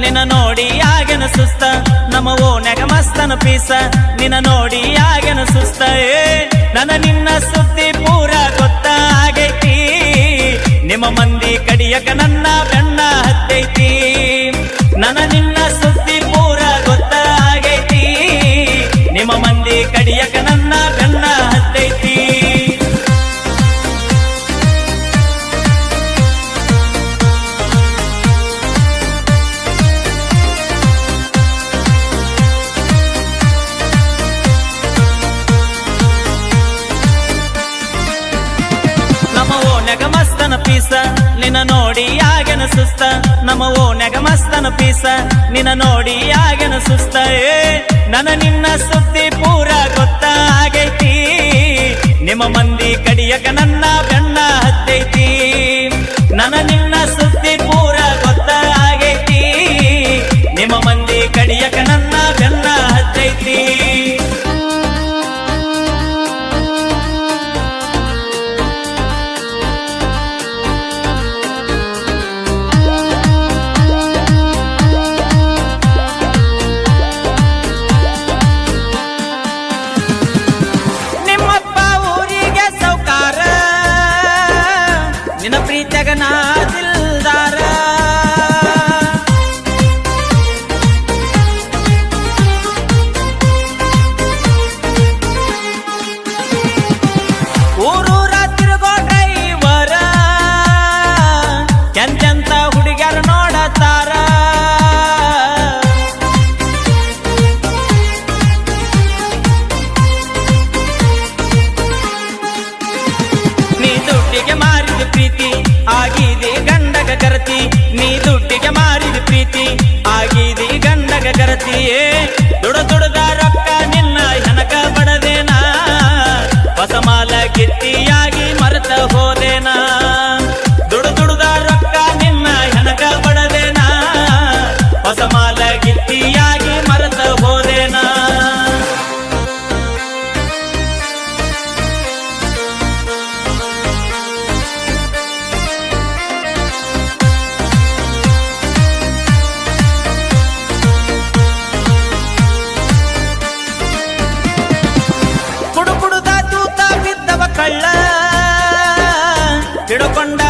ನಿನ್ನ ನೋಡಿ ಆಗೇನ ಸುಸ್ತ ನಮ್ಮ ಓನ್ಯಾಗ ಮಸ್ತನ ಪೀಸ ನಿನ್ನ ನೋಡಿ ಆಗೇನ ಸುಸ್ತ ನನ್ನ ನಿನ್ನ ಸುದ್ದಿ ಪೂರ ಗೊತ್ತಾಗೈತಿ ನಿಮ್ಮ ಮಂದಿ ಕಡಿಯಕ ನನ್ನ ಬೆನ್ನ ಹತ್ತೈತಿ ನನ್ನ ನಿನ್ನ ಸುದ್ದಿ ಪೂರ ಗೊತ್ತಾಗೈತಿ ನಿಮ್ಮ ಮಂದಿ ಕಡಿಯಕ ನನ್ನ ಬೆನ್ನ ಹತ್ತೈತಿ ಮಸ್ತನ ಪೀಸ ನಿನ್ನ ನೋಡಿ ಆಗೇನ ಸುಸ್ತ ನಮ್ಮ ಓನ್ಯಾಗ ಮಸ್ತನ ಪೀಸ ನಿನ್ನ ನೋಡಿ ಆಗೇನ ಸುಸ್ತ ನನ್ನ ನಿನ್ನ ಸುದ್ದಿ ಪೂರ ಗೊತ್ತಾಗೈತಿ ನಿಮ್ಮ ಮಂದಿ ಕಡಿಯಕ ನನ್ನ ಬೆನ್ನ ಹತ್ತೈತಿ ನನ್ನ ನಿನ್ನ ಸುದ್ದಿ ಪೂರ ಗೊತ್ತಾಗೈತಿ ನಿಮ್ಮ ಮಂದಿ ಕಡಿಯಕ ನನ್ನ ಬೆನ್ನ ಹತ್ತೈತಿ ನಿನ್ನ ಪ್ರೀತಿಯಾಗ ನಾ ದಿಲ್ದಾರ ಊರೂರ ತಿರುಗೋ ಡ್ರೈವರ ಎಂತೆಂತ ಹುಡುಗ್ಯಾರ ನೋಡತಾರ ನೀ ದುಡ್ಡಿಗೆ ಮಾರಿದ ಪ್ರೀತಿ ಆಗಿದೆ ಗಂಡಗ ಗರತಿ ನೀ ದುಡ್ಡಿಗೆ ಮಾರಿದ ಪ್ರೀತಿ ಆಗಿದೆ ಗಂಡಗ ಗರತಿಯೇ ದುಡದ ರೊಕ್ಕ ನಿನ್ನ ಹೆನಕ ಬಡದೇನಾ ಹೊಸ ಮಾಲ ಗಿತ್ತಿಯಾಗಿ ಮರೆತ ಹೋದೇನಾ ದುಡದ ರೊಕ್ಕ ನಿನ್ನ ಹೆನಕ ಬಡದೇನಾ ಹೊಸ ಮಾಲ ಗಿತ್ತಿಯಾಗಿ ಮರೆತ ಹೋದೇನಾ ಕಳ್ಳ ಹಿಡ್ಕೊಂಡ